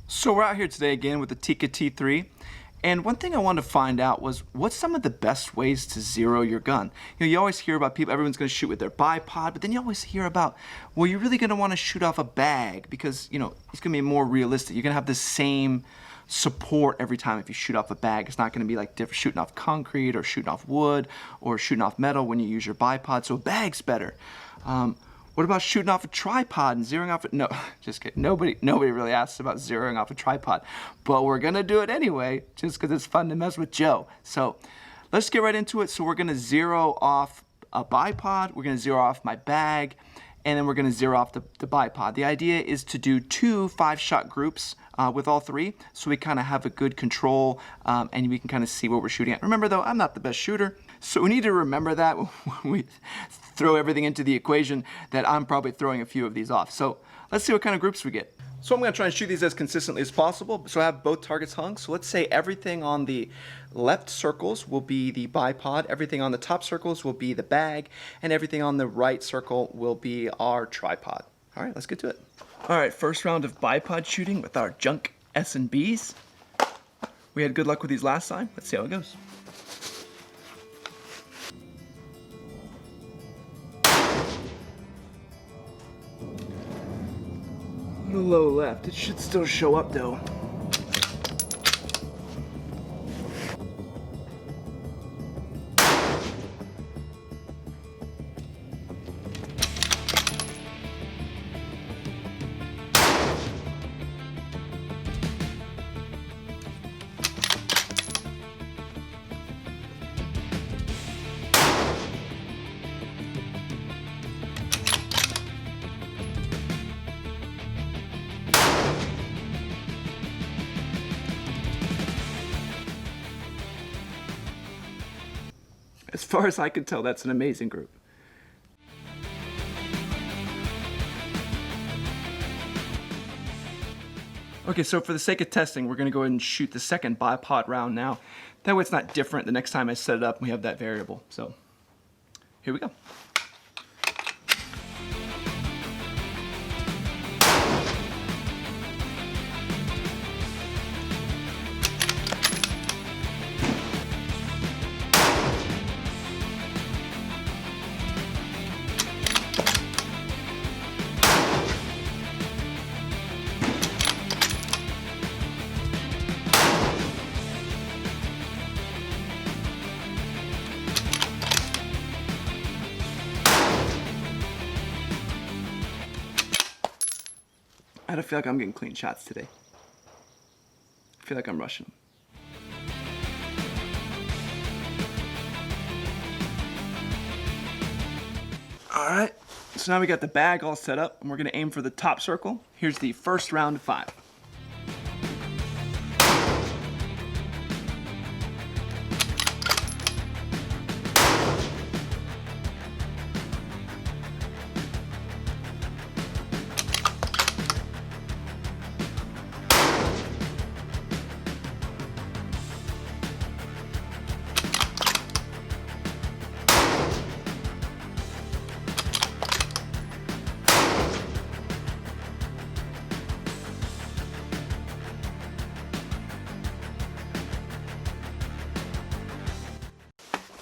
So we're out here today again with the Tikka T3, and one thing I wanted to find out was what's some of the best ways to zero your gun. You always hear about people, everyone's going to shoot with their bipod, but then you always hear about, well, you're really going to want to shoot off a bag because, it's going to be more realistic. You're going to have the same support every time if you shoot off a bag. It's not going to be like different shooting off concrete or shooting off wood or shooting off metal when you use your bipod, so a bag's better. What about shooting off a tripod and zeroing off it? No, just kidding. Nobody really asks about zeroing off a tripod. But we're going to do it anyway, just because it's fun to mess with Joe. So let's get right into it. So we're going to zero off a bipod. We're going to zero off my bag. And then we're going to zero off the bipod. The idea is to do 2 5-shot groups with all 3. So we kind of have a good control and we can kind of see what we're shooting at. Remember though, I'm not the best shooter. So we need to remember that when we throw everything into the equation that I'm probably throwing a few of these off. So let's see what kind of groups we get. So I'm going to try and shoot these as consistently as possible. So I have both targets hung. So let's say everything on the left circles will be the bipod, everything on the top circles will be the bag, and everything on the right circle will be our tripod. All right, let's get to it. All right, first round of bipod shooting with our junk S&Bs. We had good luck with these last time. Let's see how it goes. A little low left. It should still show up though. As far as I can tell, that's an amazing group. Okay, so for the sake of testing, we're going to go ahead and shoot the second bipod round now. That way it's not different the next time I set it up and we have that variable. So here we go. I don't feel like I'm getting clean shots today. I feel like I'm rushing. All right, so now we got the bag all set up and we're gonna aim for the top circle. Here's the first round of 5.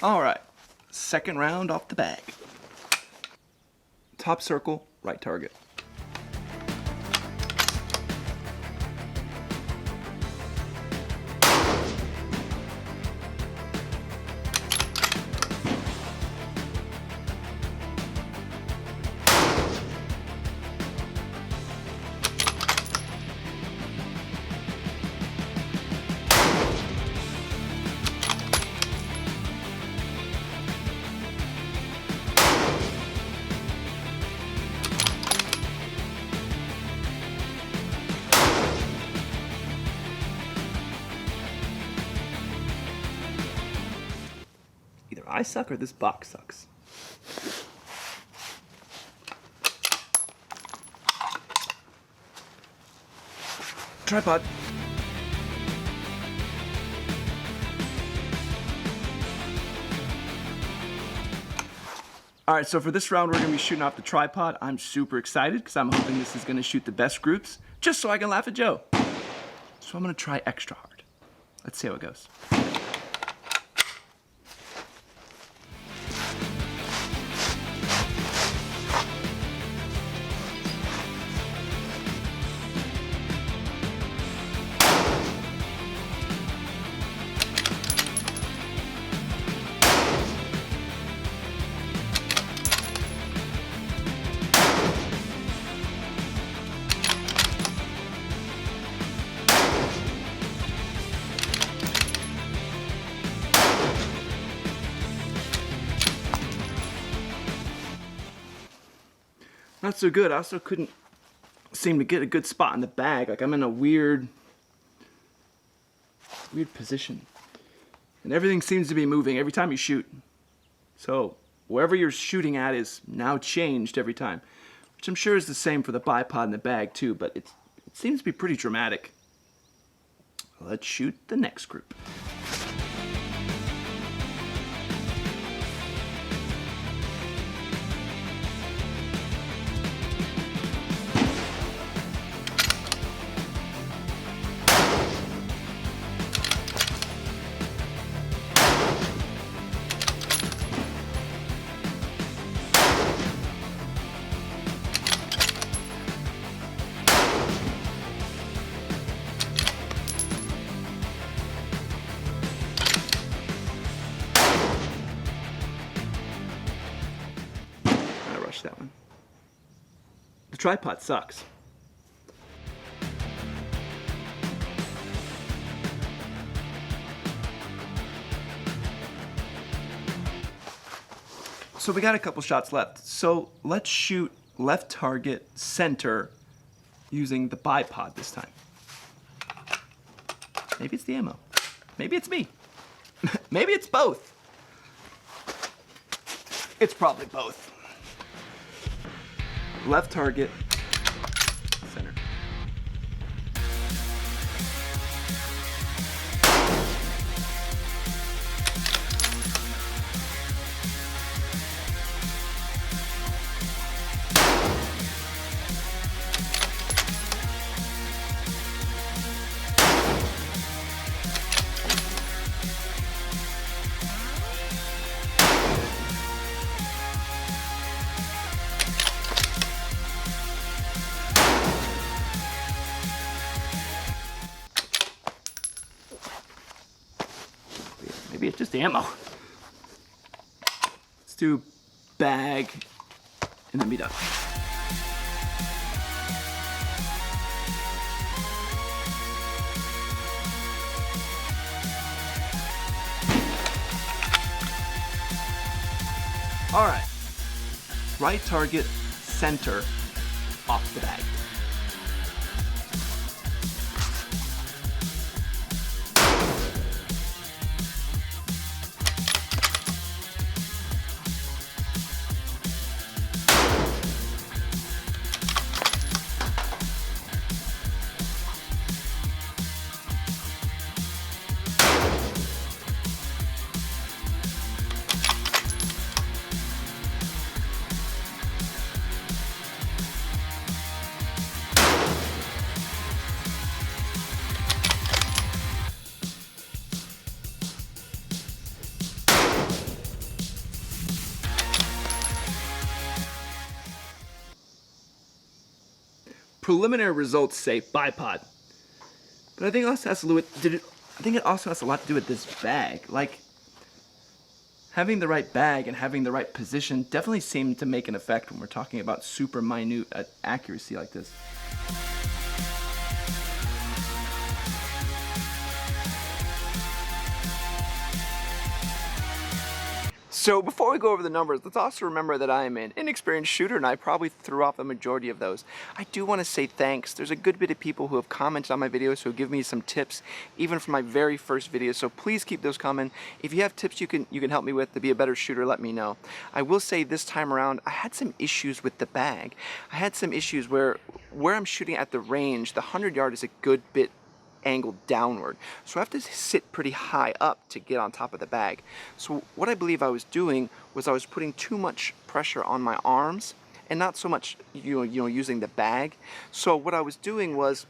All right, second round off the bag. Top circle, right target. Either I suck or this box sucks. Tripod. All right, so for this round, we're gonna be shooting off the tripod. I'm super excited because I'm hoping this is gonna shoot the best groups, just so I can laugh at Joe. So I'm gonna try extra hard. Let's see how it goes. Not so good. I also couldn't seem to get a good spot in the bag. Like I'm in a weird position. And everything seems to be moving every time you shoot. So wherever you're shooting at is now changed every time. Which I'm sure is the same for the bipod in the bag too, but it seems to be pretty dramatic. Let's shoot the next group. That one. The tripod sucks. So we got a couple shots left. So let's shoot left target center using the bipod this time. Maybe it's the ammo. Maybe it's me. Maybe it's both. It's probably both. Left target, center. Maybe it's just ammo. Let's do bag and then be done. All right, right target, center, off the bag. Preliminary results say bipod, but I think it also has to do with, I think it also has a lot to do with this bag. Like having the right bag and having the right position definitely seem to make an effect when we're talking about super minute accuracy like this. So before we go over the numbers, let's also remember that I am an inexperienced shooter and I probably threw off the majority of those. I do want to say thanks. There's a good bit of people who have commented on my videos who have given me some tips, even from my very first video, so please keep those coming. If you have tips you can help me with to be a better shooter, let me know. I will say this time around, I had some issues with the bag. I had some issues where I'm shooting at the range, the 100-yard is a good bit angled downward. So I have to sit pretty high up to get on top of the bag. So what I believe I was doing was I was putting too much pressure on my arms and not so much, you know, using the bag. So what I was doing was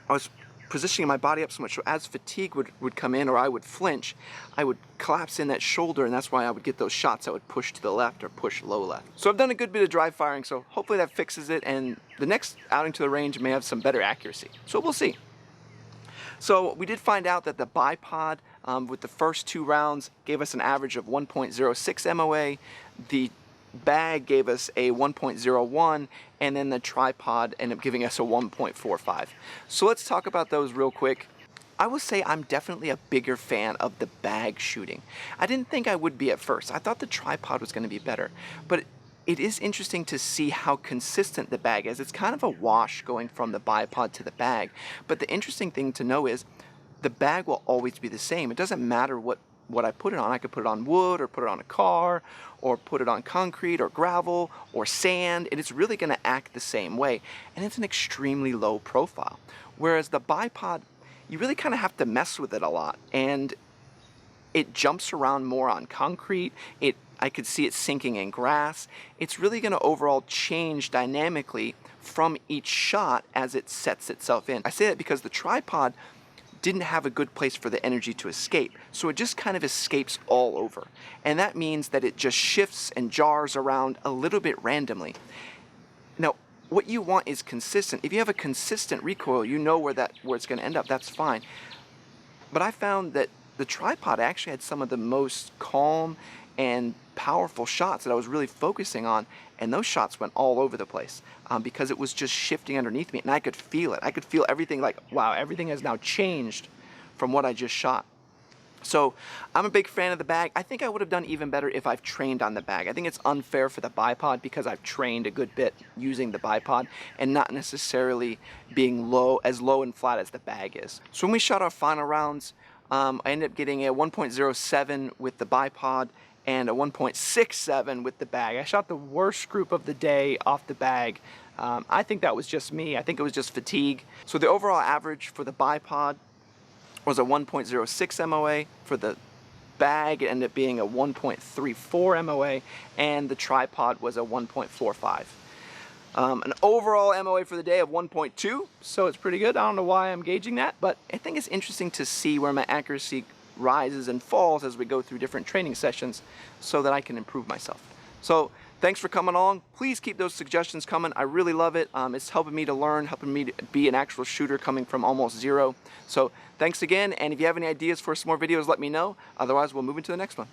I was positioning my body up so much, so as fatigue would come in or I would flinch, I would collapse in that shoulder, and that's why I would get those shots that would push to the left or push low left. So I've done a good bit of dry firing, so hopefully that fixes it, and the next outing to the range may have some better accuracy. So we'll see. So we did find out that the Bipod with the first 2 rounds gave us an average of 1.06 MOA. The bag gave us a 1.01, and then the tripod ended up giving us a 1.45. So let's talk about those real quick. I will say I'm definitely a bigger fan of the bag shooting. I didn't think I would be at first. I thought the tripod was going to be better, but it is interesting to see how consistent the bag is. It's kind of a wash going from the bipod to the bag, but the interesting thing to know is the bag will always be the same. It doesn't matter what I put it on. I could put it on wood, or put it on a car, or put it on concrete or gravel or sand, and it's really going to act the same way, and it's an extremely low profile. Whereas the bipod, you really kind of have to mess with it a lot, and it jumps around more on concrete. I could see it sinking in grass. It's really going to overall change dynamically from each shot as it sets itself in. I say that because the tripod didn't have a good place for the energy to escape, so it just kind of escapes all over, and that means that it just shifts and jars around a little bit randomly. Now what you want is consistent. If you have a consistent recoil, you know where it's going to end up. That's fine. But I found that the tripod actually had some of the most calm and powerful shots that I was really focusing on, and those shots went all over the place because it was just shifting underneath me, and I could feel it. I could feel everything, like, wow, everything has now changed from what I just shot. So I'm a big fan of the bag. I think I would have done even better if I've trained on the bag. I think it's unfair for the bipod because I've trained a good bit using the bipod and not necessarily being as low and flat as the bag is. So when we shot our final rounds, I ended up getting a 1.07 with the bipod and a 1.67 with the bag. I shot the worst group of the day off the bag. I think that was just me. I think it was just fatigue. So the overall average for the bipod was a 1.06 MOA. For the bag, it ended up being a 1.34 MOA, and the tripod was a 1.45. An overall MOA for the day of 1.2, so it's pretty good. I don't know why I'm gauging that, but I think it's interesting to see where my accuracy rises and falls as we go through different training sessions so that I can improve myself. So thanks for coming along. Please keep those suggestions coming. I really love it. It's helping me to learn, helping me to be an actual shooter coming from almost zero. So thanks again, and if you have any ideas for some more videos, let me know. Otherwise, we'll move into the next one.